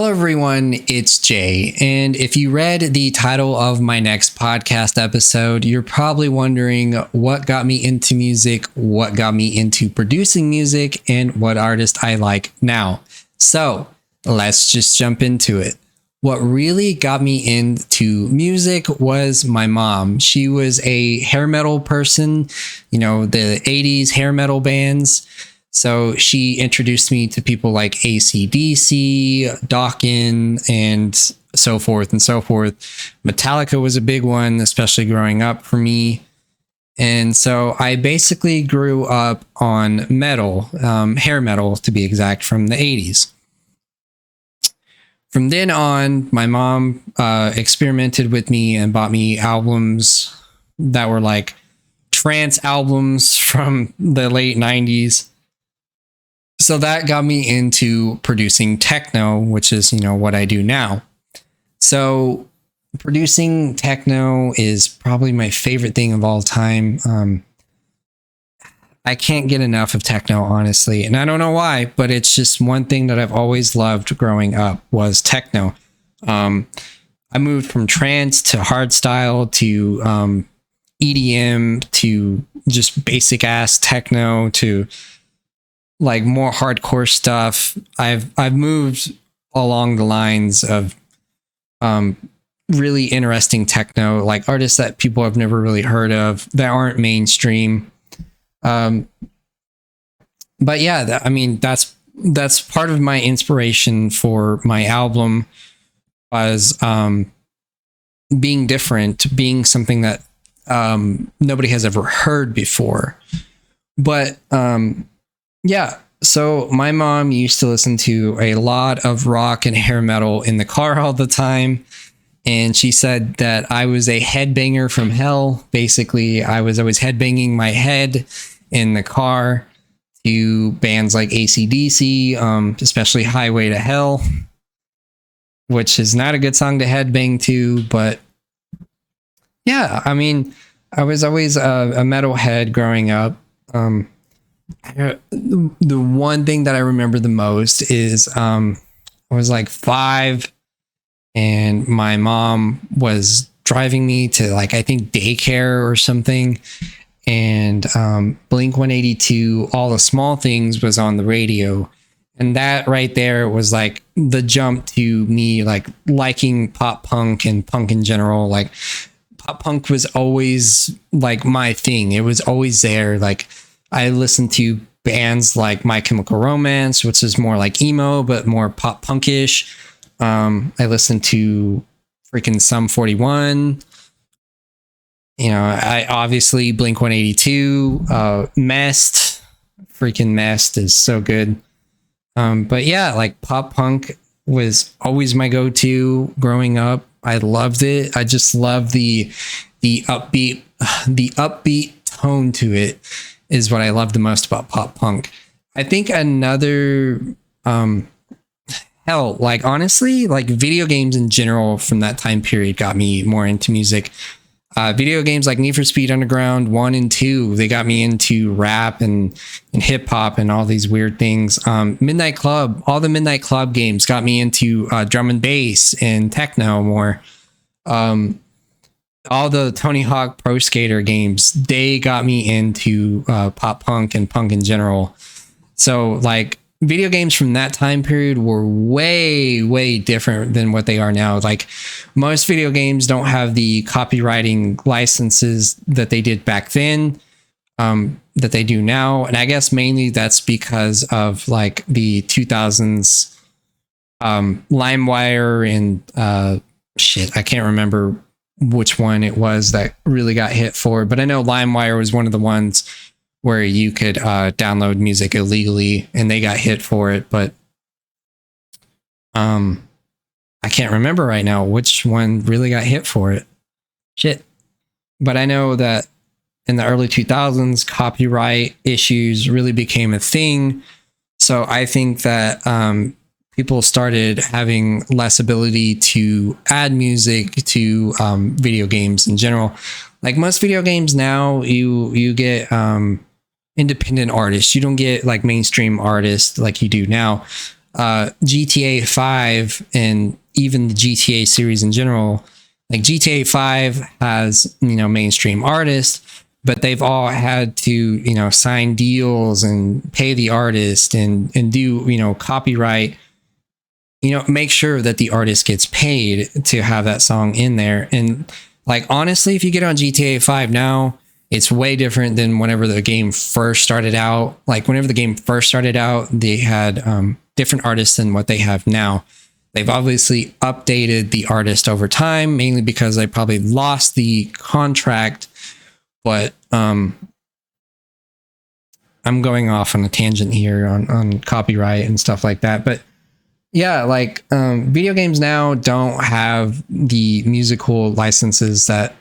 Hello, everyone. It's Jay. And if you read the title of my next podcast episode, you're probably wondering what got me into music, what got me into producing music, and what artist I like now. So let's just jump into it. What really got me into music was my mom. She was a hair metal person, the 80s hair metal bands. So she introduced me to people like AC/DC, Dawkins, and so forth and so forth. Metallica was a big one, especially growing up for me. And so I basically grew up on metal, hair metal to be exact, from the 80s. From then on, my mom experimented with me and bought me albums that were like trance albums from the late 90s. So that got me into producing techno, which is, what I do now. So producing techno is probably my favorite thing of all time. I can't get enough of techno, honestly. And I don't know why, but it's just one thing that I've always loved growing up was techno. I moved from trance to hardstyle to EDM to just basic ass techno to like more hardcore stuff. I've moved along the lines of really interesting techno, like artists that people have never really heard of that aren't mainstream. But yeah, that's part of my inspiration for my album was being different, being something that nobody has ever heard before. But yeah, so my mom used to listen to a lot of rock and hair metal in the car all the time. And she said that I was a headbanger from hell. Basically, I was always headbanging my head in the car to bands like AC/DC, especially Highway to Hell, which is not a good song to headbang to. But yeah, I was always a metalhead growing up. The one thing that I remember the most is I was like 5 and my mom was driving me to I think daycare or something, and Blink-182, All the Small Things was on the radio, and that right there was like the jump to me liking pop punk and punk in general. Like pop punk was always like my thing. It was always there. Like I listened to bands like My Chemical Romance, which is more like emo, but more pop punkish. I listened to freaking Sum 41. I obviously Blink-182, Mest. Freaking Mest is so good. But yeah, like pop punk was always my go-to growing up. I loved it. I just love the upbeat tone to it. Is what I love the most about pop punk. I think another, honestly, video games in general from that time period got me more into music. Video games like Need for Speed Underground 1 and 2, they got me into rap and hip hop and all these weird things. Midnight Club, all the Midnight Club games got me into drum and bass and techno more. All the Tony Hawk Pro Skater games, they got me into pop punk and punk in general. So video games from that time period were way, way different than what they are now. Like most video games don't have the copywriting licenses that they did back then, that they do now. And I guess mainly that's because of the 2000s LimeWire and I can't remember which one it was that really got hit for, but I know LimeWire was one of the ones where you could download music illegally and they got hit for it. But I can't remember right now which one really got hit for it. Shit. But I know that in the early 2000s, copyright issues really became a thing. So I think that people started having less ability to add music to video games in general. Like most video games now, you get independent artists. You don't get like mainstream artists like you do now. GTA 5 and even the GTA series in general, like GTA 5 has, mainstream artists, but they've all had to, sign deals and pay the artist and do, copyright, make sure that the artist gets paid to have that song in there. And like, honestly, if you get on GTA 5 now, it's way different than whenever the game first started out. Like whenever the game first started out, they had different artists than what they have now. They've obviously updated the artist over time, mainly because they probably lost the contract. But I'm going off on a tangent here on copyright and stuff like that. But yeah, like video games now don't have the musical licenses that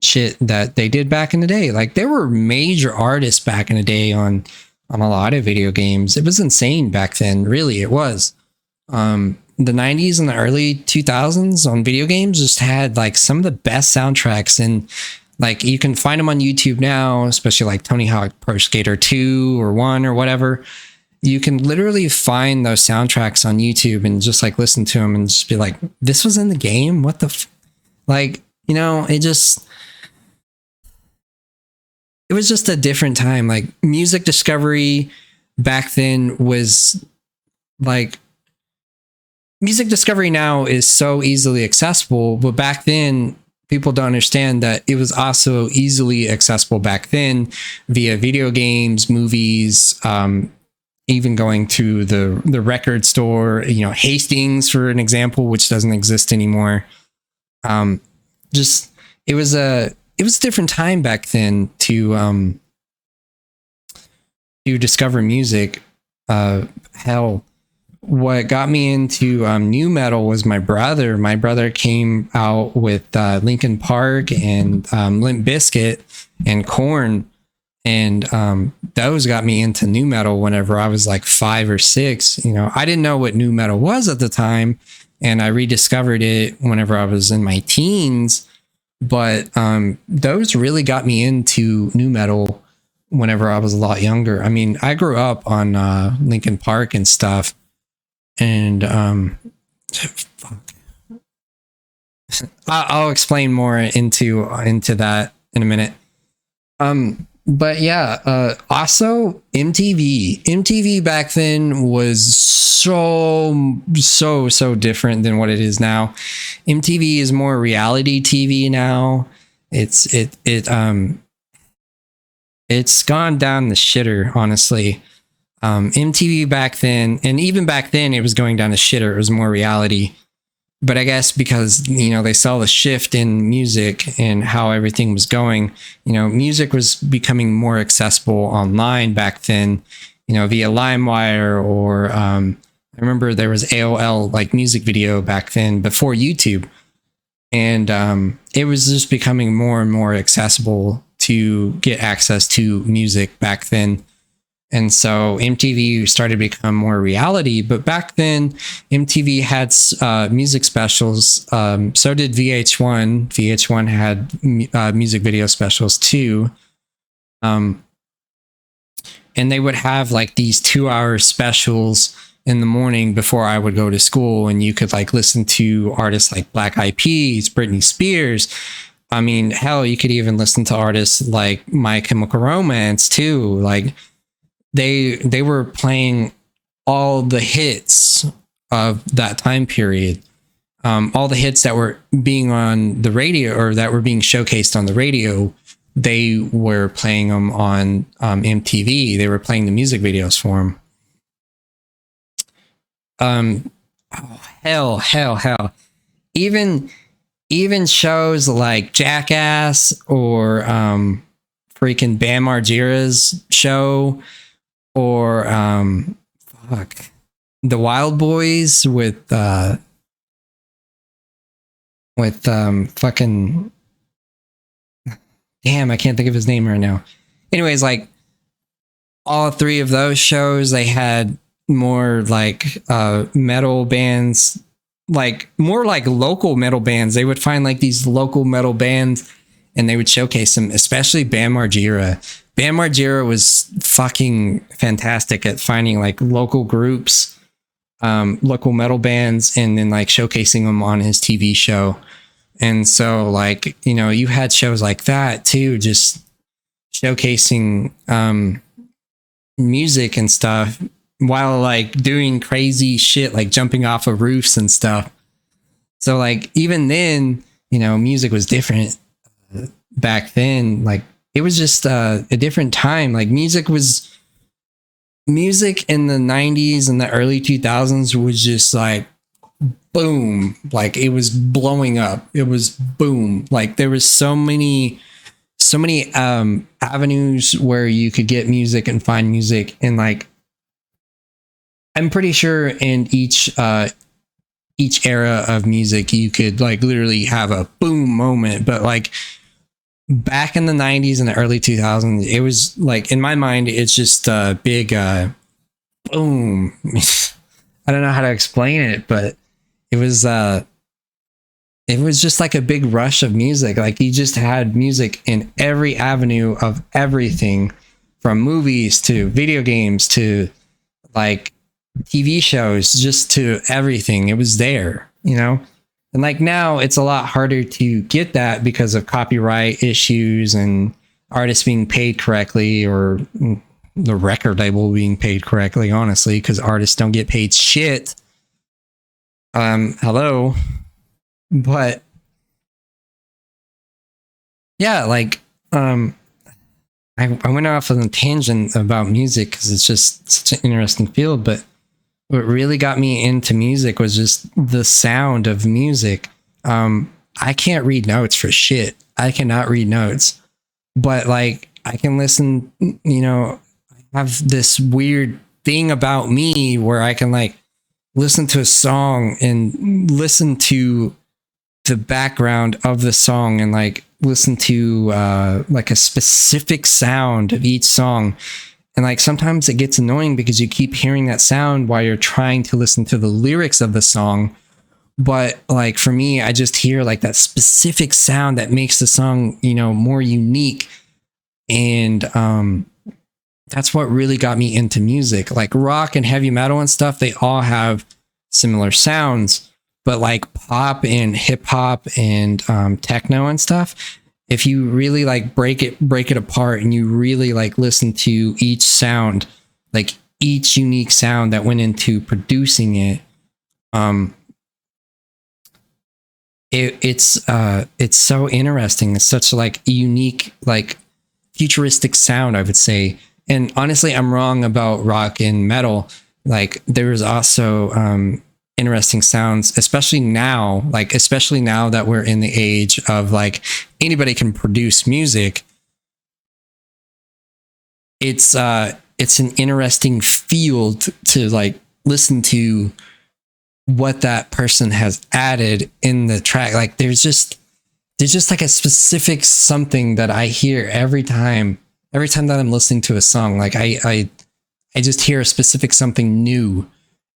shit that they did back in the day. Like there were major artists back in the day on a lot of video games. It was insane back then. Really, it was. The 90s and the early 2000s on video games just had like some of the best soundtracks, and like you can find them on YouTube now, especially like Tony Hawk Pro Skater 2 or 1 or whatever. You can literally find those soundtracks on YouTube and just like listen to them and just be like, this was in the game? What the like, it was just a different time. Like music discovery back then was like, music discovery now is so easily accessible, but back then people don't understand that it was also easily accessible back then via video games, movies, even going to the record store, Hastings, for an example, which doesn't exist anymore. It was a different time back then to discover music. Hell, what got me into new metal was my brother. My brother came out with Linkin Park and Limp Bizkit and Korn. And those got me into new metal whenever I was like 5 or 6. I didn't know what new metal was at the time, and I rediscovered it whenever I was in my teens. But those really got me into new metal whenever I was a lot younger. I mean, I grew up on Linkin Park and stuff, and I'll explain more into that in a minute. But yeah, also MTV back then was so different than what it is now. MTV is more reality TV now. It's gone down the shitter, honestly. MTV back then, and even back then, it was going down the shitter. It was more reality. But I guess because, they saw the shift in music and how everything was going, music was becoming more accessible online back then, via LimeWire, or I remember there was AOL like music video back then before YouTube. And it was just becoming more and more accessible to get access to music back then. And so MTV started to become more reality. But back then, MTV had music specials. So did VH1. VH1 had music video specials too. And they would have like these 2-hour specials in the morning before I would go to school. And you could like listen to artists like Black Eyed Peas, Britney Spears. I mean, hell, you could even listen to artists like My Chemical Romance too. Like, they were playing all the hits of that time period, all the hits that were being on the radio or that were being showcased on the radio. They were playing them on MTV. They were playing the music videos for them. Hell. Even shows like Jackass or freaking Bam Margera's show. Or the Wild Boys with fucking, damn, I can't think of his name right now. Anyways, like all 3 of those shows, they had more like metal bands, like more like local metal bands. They would find like these local metal bands and they would showcase them, especially Bam Margera. Bam Margera was fucking fantastic at finding like local groups, local metal bands, and then like showcasing them on his TV show. And so like, you know, you had shows like that too, just showcasing music and stuff while like doing crazy shit like jumping off of roofs and stuff. So like even then, you know, music was different back then. Like it was just a different time. Like music in the 90s and the early 2000s was just like boom, like it was blowing up. It was boom. Like there was so many avenues where you could get music and find music. And like I'm pretty sure in each era of music you could like literally have a boom moment, but like back in the 90s and the early 2000s it was like, in my mind, it's just a big boom. I don't know how to explain it, but it was just like a big rush of music. Like you just had music in every avenue of everything, from movies to video games to like TV shows, just to everything. It was there, you know? And like now it's a lot harder to get that because of copyright issues and artists being paid correctly, or the record label being paid correctly, honestly, because artists don't get paid shit. Hello. But yeah, like I went off on a tangent about music because it's just such an interesting field, but what really got me into music was just the sound of music. I can't read notes for shit. I cannot read notes, but like I can listen, you know, I have this weird thing about me where I can like listen to a song and listen to the background of the song and like listen to like a specific sound of each song. And like sometimes it gets annoying because you keep hearing that sound while you're trying to listen to the lyrics of the song. But like for me, I just hear like that specific sound that makes the song, you know, more unique. And that's what really got me into music. Like rock and heavy metal and stuff, they all have similar sounds. But like pop and hip hop and techno and stuff, if you really like break it apart and you really like listen to each sound, like each unique sound that went into producing it, it's so interesting. It's such like a unique, like futuristic sound, I would say. And honestly, I'm wrong about rock and metal. Like there is also interesting sounds, especially now that we're in the age of like anybody can produce music. It's an interesting field to like listen to what that person has added in the track. Like there's just like a specific something that I hear every time that I'm listening to a song. Like I just hear a specific something new.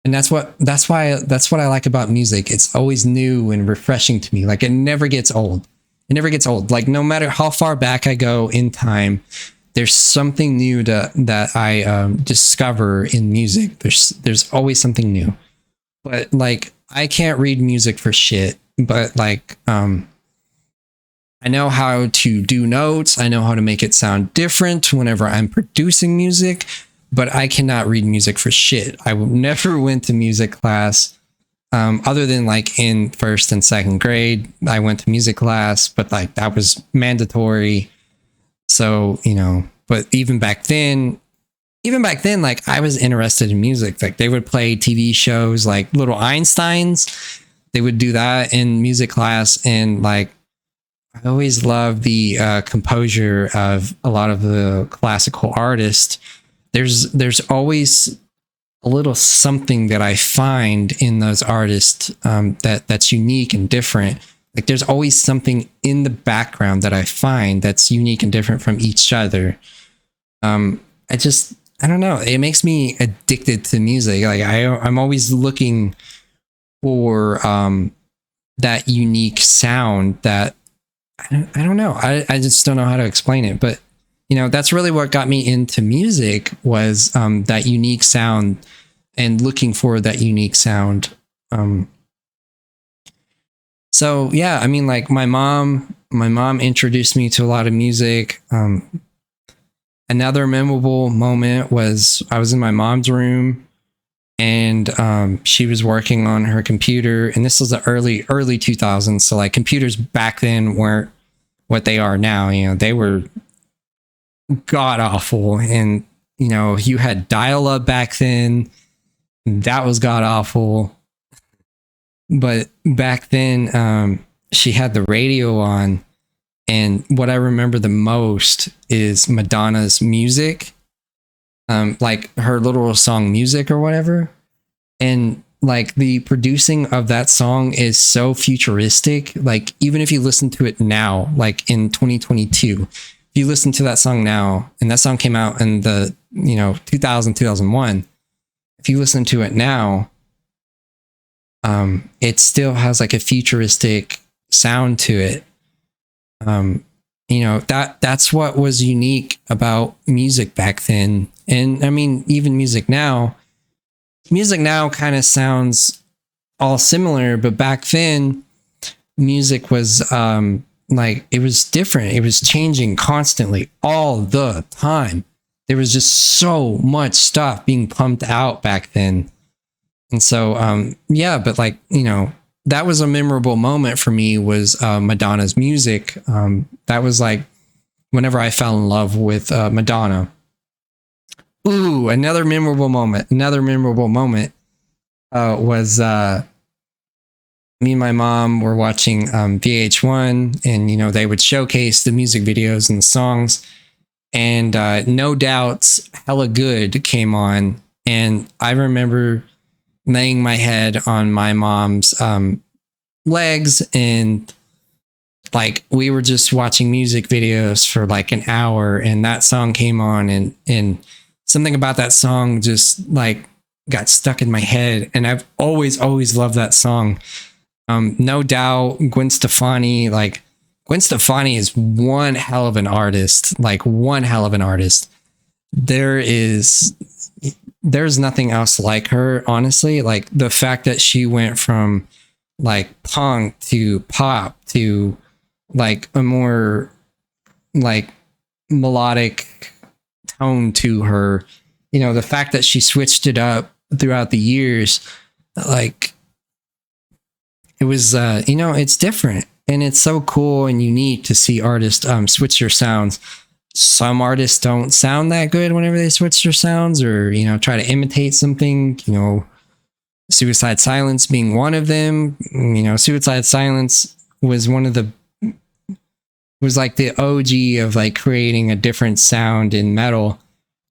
And that's what I like about music. It's always new and refreshing to me. Like it never gets old. It never gets old. Like no matter how far back I go in time, there's something new that I discover in music. There's always something new. But like I can't read music for shit. But like I know how to do notes. I know how to make it sound different whenever I'm producing music. But I cannot read music for shit. I never went to music class, other than like in first and second grade. I went to music class, but like that was mandatory. So, you know, but even back then, like I was interested in music. Like they would play TV shows like Little Einsteins. They would do that in music class. And like, I always loved the composure of a lot of the classical artists. There's always a little something that I find in those artists that's unique and different. Like there's always something in the background that I find that's unique and different from each other. I don't know. It makes me addicted to music. Like I'm always looking for that unique sound that I don't know. I just don't know how to explain it, but that's really what got me into music, was that unique sound and looking for that unique sound. So yeah, I mean, like my mom introduced me to a lot of music. Another memorable moment was I was in my mom's room, and she was working on her computer, and this was the early 2000s. So like computers back then weren't what they are now. They were god awful, and you had dial up back then. That was god awful. But back then, she had the radio on, and what I remember the most is Madonna's music, like her little song "Music" or whatever. And like the producing of that song is so futuristic. Like even if you listen to it now, like in 2022, if you listen to that song now, and that song came out in the 2000, 2001, if you listen to it now, it still has like a futuristic sound to it. That's what was unique about music back then. And I mean, even music now kind of sounds all similar, but back then music was like, it was different. It was changing constantly all the time. There was just so much stuff being pumped out back then. And so, yeah, but like, that was a memorable moment for me, was Madonna's music. That was like whenever I fell in love with Madonna. Ooh, another memorable moment was me and my mom were watching VH1, and, they would showcase the music videos and the songs. And No Doubt's Hella Good came on. And I remember laying my head on my mom's legs, and like we were just watching music videos for like an hour, and that song came on, and something about that song just like got stuck in my head, and I've always loved that song. No Doubt, Gwen Stefani is one hell of an artist. There's nothing else like her, honestly. Like the fact that she went from like punk to pop to like a more like melodic tone to her, the fact that she switched it up throughout the years, like it was, it's different, and it's so cool and unique to see artists switch their sounds. Some artists don't sound that good whenever they switch their sounds, or try to imitate something. Suicide Silence being one of them. Suicide Silence was was like the OG of like creating a different sound in metal,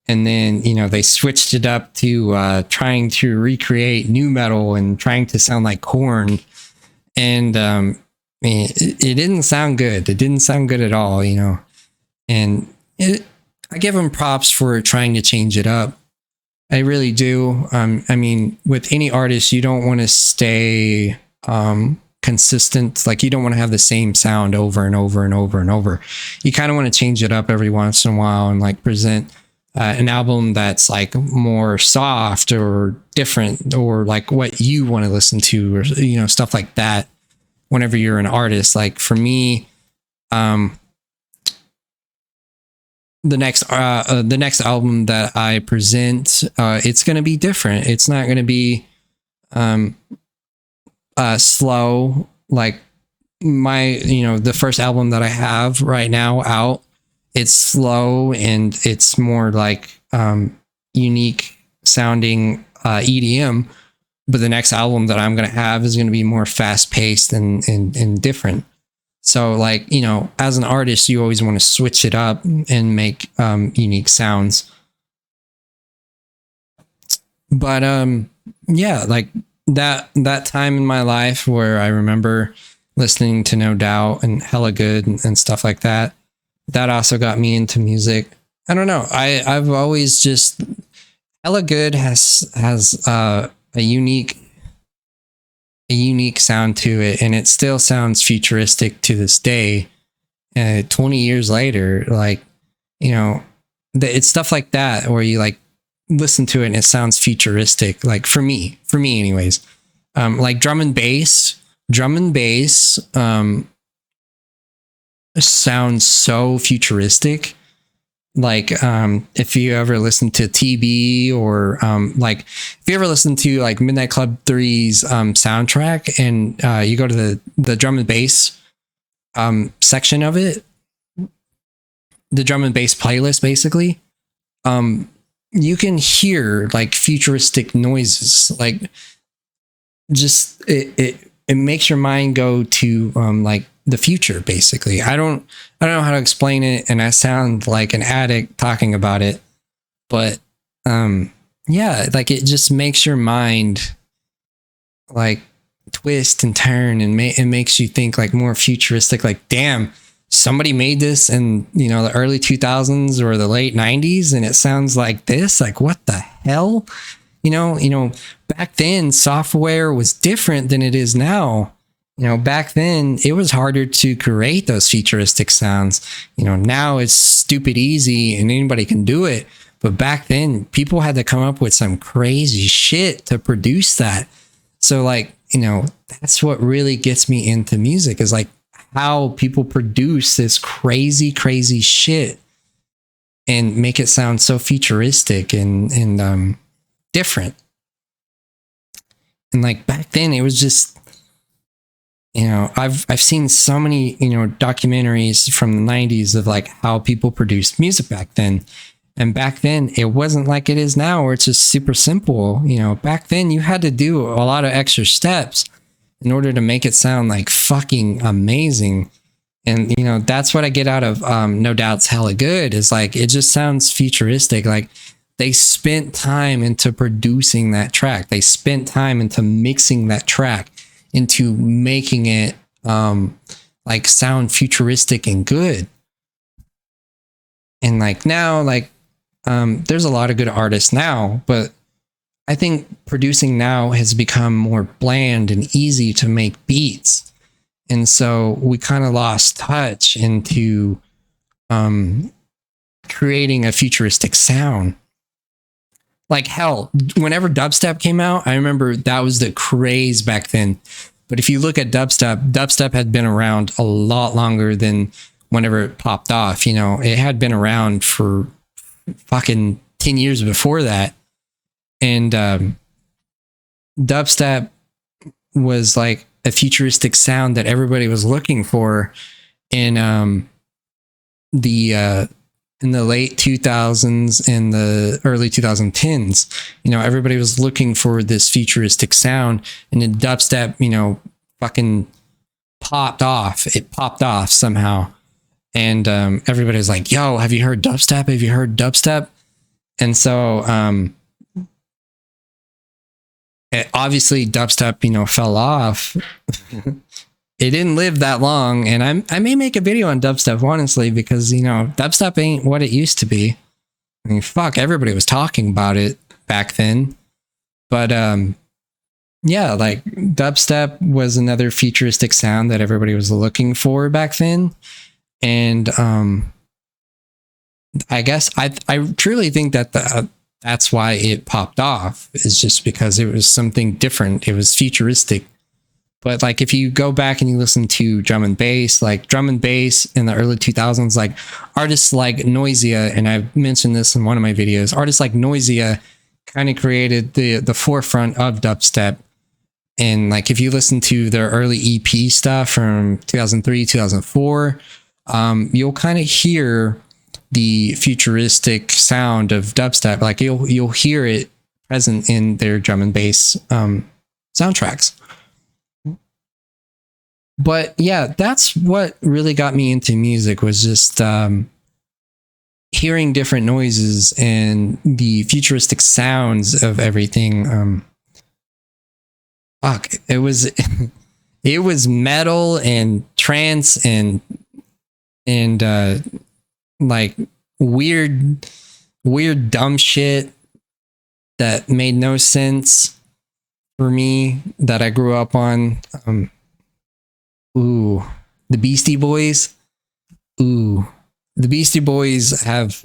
and then they switched it up to trying to recreate new metal and trying to sound like Korn, and it didn't sound good. It didn't sound good at all, and I give them props for trying to change it up. I really do. I mean, with any artist, you don't want to stay consistent. Like you don't want to have the same sound over and over and over and over. You kind of want to change it up every once in a while and like present an album that's like more soft or different, or like what you want to listen to, or stuff like that. Whenever you're an artist, like for me, the next album that I present, it's going to be different. It's not going to be slow like the first album that I have right now out. It's slow, and it's more like unique sounding EDM. But the next album that I'm going to have is going to be more fast paced and different. So like, as an artist, you always want to switch it up and make unique sounds. But yeah, like that time in my life where I remember listening to No Doubt and Hella Good and stuff like that, that also got me into music. I don't know. I've always just, Hella Good has a unique sound to it, and it still sounds futuristic to this day. 20 years later, like you know, it's stuff like that where you like listen to it and it sounds futuristic. Like for me anyways. Like drum and bass sounds so futuristic. Like if you ever listen to TB, or like if you ever listen to like Midnight Club 3's soundtrack, and you go to the drum and bass section of it, the drum and bass playlist basically, you can hear like futuristic noises. Like just it makes your mind go to like the future basically. I don't know how to explain it, and I sound like an addict talking about it, but yeah, like it just makes your mind like twist and turn, and it makes you think like more futuristic. Like, damn, somebody made this in, you know, the early 2000s or the late 90s, and it sounds like this. Like, what the hell? You know, back then software was different than it is now. You know, back then it was harder to create those futuristic sounds. You know, now it's stupid easy and anybody can do it. But back then people had to come up with some crazy shit to produce that. So like, you know, that's what really gets me into music, is like how people produce this crazy shit and make it sound so futuristic and different. And like back then it was just, you know, I've seen so many, you know, documentaries from the 90s of like how people produced music back then. And back then it wasn't like it is now, where it's just super simple. You know, back then you had to do a lot of extra steps in order to make it sound like fucking amazing. And, you know, that's what I get out of No Doubt's Hella Good, is like, it just sounds futuristic. Like they spent time into producing that track. They spent time into mixing that track, into making it like sound futuristic and good. And like now, like there's a lot of good artists now, but I think producing now has become more bland and easy to make beats. And so we kind of lost touch into creating a futuristic sound. Like hell, whenever dubstep came out, I remember that was the craze back then. But if you look at dubstep had been around a lot longer than whenever it popped off. You know, it had been around for fucking 10 years before that. And dubstep was like a futuristic sound that everybody was looking for in the late 2000s and the early 2010s. You know, everybody was looking for this futuristic sound, and then dubstep, you know, fucking popped off. It popped off somehow. And everybody was like, yo, have you heard dubstep? Have you heard dubstep? And so obviously dubstep, you know, fell off. It didn't live that long, and I may make a video on dubstep, honestly, because, you know, dubstep ain't what it used to be. I mean, fuck, everybody was talking about it back then. But yeah, like dubstep was another futuristic sound that everybody was looking for back then. And I guess I truly think that that's why it popped off, is just because it was something different. It was futuristic. But like if you go back and you listen to drum and bass in the early 2000s, like artists like Noisia, and I've mentioned this in one of my videos, artists like Noisia kind of created the forefront of dubstep. And like if you listen to their early EP stuff from 2003, 2004, you'll kind of hear the futuristic sound of dubstep. Like you'll hear it present in their drum and bass soundtracks. But yeah, that's what really got me into music, was just hearing different noises and the futuristic sounds of everything. Fuck, it was it was metal and trance and like weird dumb shit that made no sense for me, that I grew up on. Ooh, the Beastie Boys. Ooh, the Beastie Boys have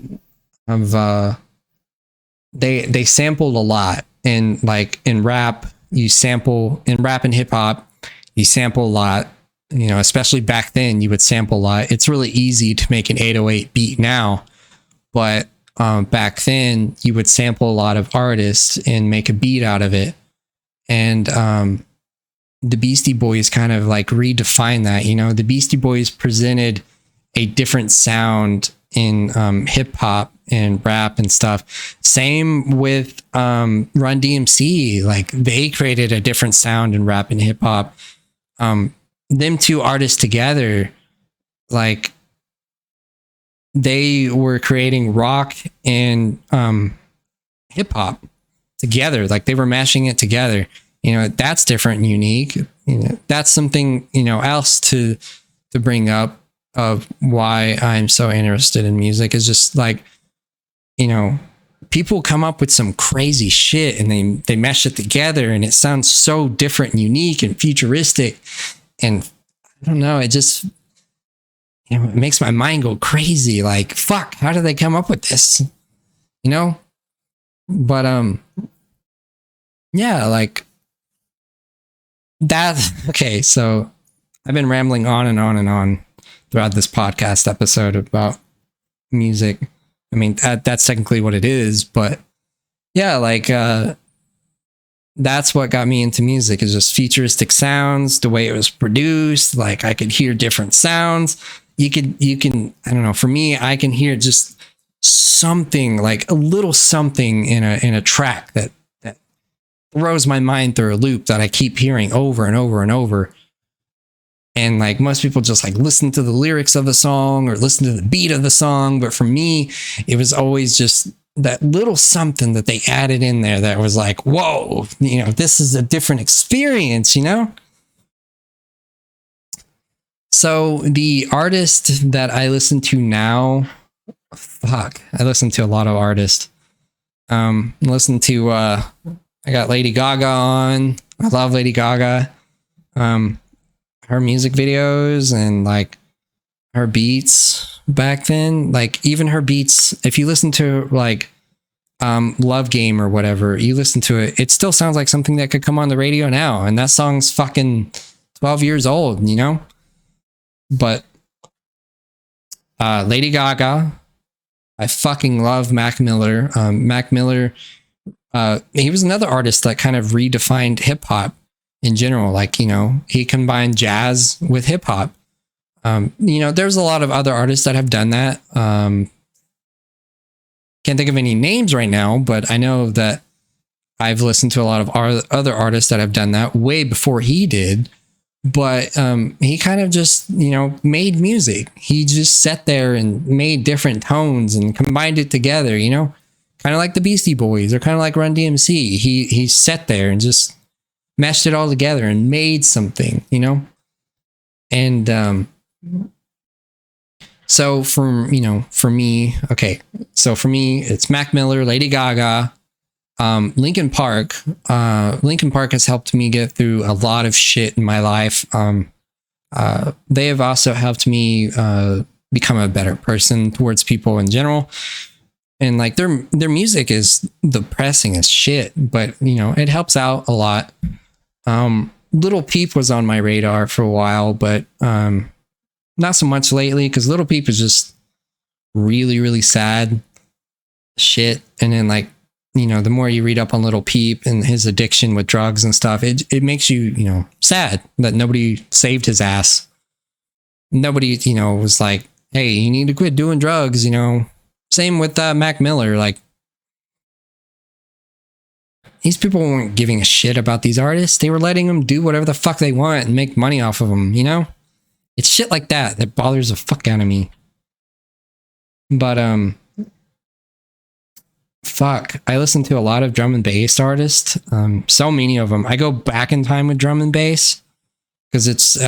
they sampled a lot. And like in rap, and hip hop, you sample a lot. You know, especially back then, you would sample a lot. It's really easy to make an 808 beat now, but back then you would sample a lot of artists and make a beat out of it. And the Beastie Boys kind of like redefined that. You know, the Beastie Boys presented a different sound in hip hop and rap and stuff. Same with Run DMC. Like they created a different sound in rap and hip hop. Them two artists together, like they were creating rock and hip hop together. Like they were mashing it together. You know, that's different and unique. You know, that's something, you know, else to bring up of why I'm so interested in music is just like, you know, people come up with some crazy shit and they mesh it together and it sounds so different and unique and futuristic. And I don't know, it just, you know, it makes my mind go crazy. Like, fuck, how did they come up with this? You know? But yeah, like that. Okay, so I've been rambling on and on and on throughout this podcast episode about music. I mean, that's technically what it is, but yeah, like that's what got me into music is just futuristic sounds, the way it was produced. Like I could hear different sounds. You can, I don't know, for me, I can hear just something, like a little something in a track that throws my mind through a loop that I keep hearing over and over and over. And like most people just like listen to the lyrics of the song or listen to the beat of the song. But for me, it was always just that little something that they added in there that was like, whoa, you know, this is a different experience, you know? So the artist that I listen to now, I listen to a lot of artists. I got Lady Gaga on. I love Lady Gaga. Her music videos and like her beats back then, like even her beats, if you listen to like Love Game or whatever, you listen to it, it still sounds like something that could come on the radio now. And that song's fucking 12 years old, you know? But Lady Gaga, I fucking love Mac Miller. Mac Miller, he was another artist that kind of redefined hip hop in general. Like, you know, he combined jazz with hip hop. You know, there's a lot of other artists that have done that. Can't think of any names right now, but I know that I've listened to a lot of other artists that have done that way before he did. But he kind of just, you know, made music. He just sat there and made different tones and combined it together, you know, kind of like the Beastie Boys or kind of like Run DMC. He sat there and just meshed it all together and made something, you know? And so for me, it's Mac Miller, Lady Gaga, Linkin Park. Linkin Park has helped me get through a lot of shit in my life. They have also helped me become a better person towards people in general. And like their music is depressing as shit, but you know, it helps out a lot. Little Peep was on my radar for a while, but not so much lately because Little Peep is just really, really sad shit. And then like, you know, the more you read up on Little Peep and his addiction with drugs and stuff, it makes you, you know, sad that nobody saved his ass. Nobody, you know, was like, hey, you need to quit doing drugs, you know. Same with Mac Miller. Like, these people weren't giving a shit about these artists. They were letting them do whatever the fuck they want and make money off of them, you know? It's shit like that that bothers the fuck out of me. But, fuck, I listen to a lot of drum and bass artists. So many of them. I go back in time with drum and bass because it's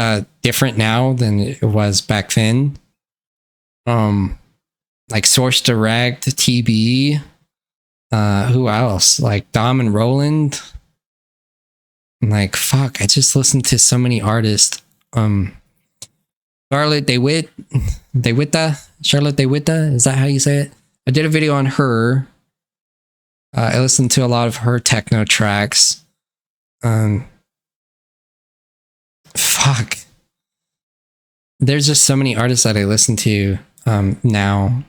different now than it was back then. Like Source Direct, TB. Who else? Like Dom and Roland. Like, fuck, I just listened to so many artists. Charlotte DeWitt, Charlotte de Witte, is that how you say it? I did a video on her. I listened to a lot of her techno tracks. Fuck. There's just so many artists that I listen to now.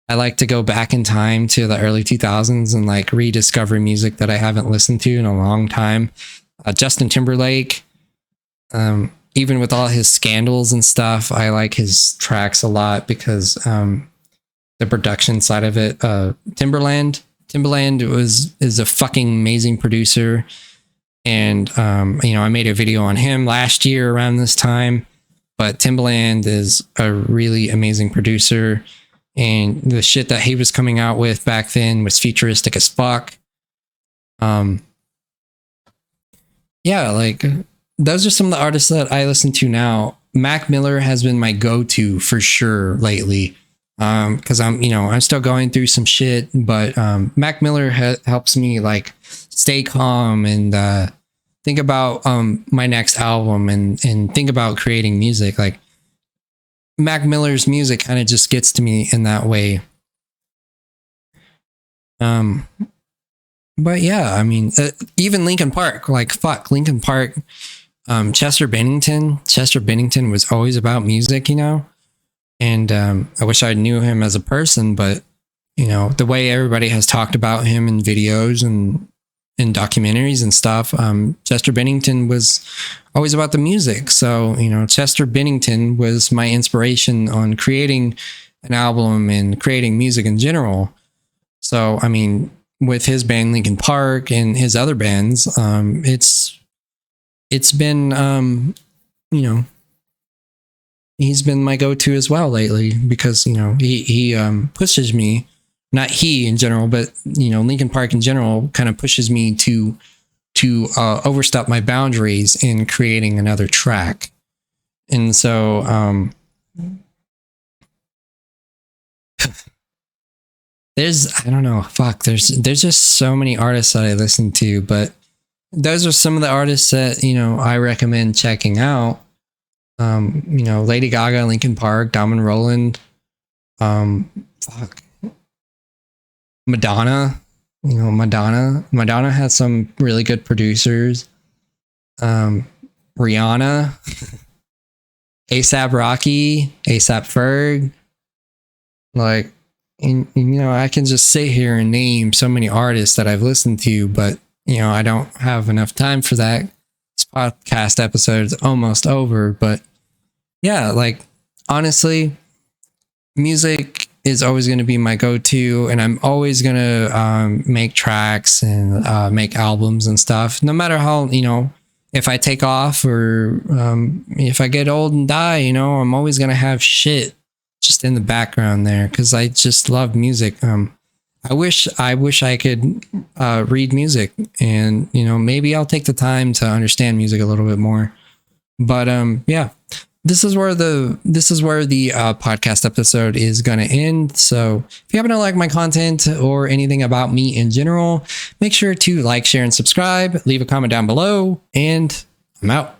I like to go back in time to the early 2000s and like rediscover music that I haven't listened to in a long time. Justin Timberlake, even with all his scandals and stuff, I like his tracks a lot because the production side of it. Timbaland is a fucking amazing producer, and I made a video on him last year around this time. But Timbaland is a really amazing producer, and the shit that he was coming out with back then was futuristic as fuck. Yeah, like those are some of the artists that I listen to now. Mac Miller has been my go-to for sure lately. Because I'm still going through some shit, but Mac Miller helps me like stay calm and think about my next album and think about creating music. Like Mac Miller's music kind of just gets to me in that way. But yeah, I mean, even Linkin Park, like fuck Linkin Park, Chester Bennington was always about music, and I wish I knew him as a person, but the way everybody has talked about him in videos and in documentaries and stuff, Chester Bennington was always about the music. So Chester Bennington was my inspiration on creating an album and creating music in general. So I mean, with his band Linkin Park and his other bands, it's been he's been my go-to as well lately because he pushes me, not he in general, but Linkin Park in general kind of pushes me to overstep my boundaries in creating another track. And so there's just so many artists that I listen to, but those are some of the artists that I recommend checking out. Lady Gaga, Linkin Park, Diamond Roland, Madonna. Madonna has some really good producers. Rihanna, ASAP Rocky, ASAP Ferg. Like, I can just sit here and name so many artists that I've listened to, but I don't have enough time for that. This podcast episode is almost over, but yeah, like honestly, music is always going to be my go-to, and I'm always going to make tracks and make albums and stuff, no matter how, if I take off or if I get old and die, I'm always going to have shit just in the background there because I just love music. I wish I could read music, and maybe I'll take the time to understand music a little bit more. But yeah, this is where the podcast episode is going to end. So if you happen to like my content or anything about me in general, make sure to like, share, and subscribe. Leave a comment down below, and I'm out.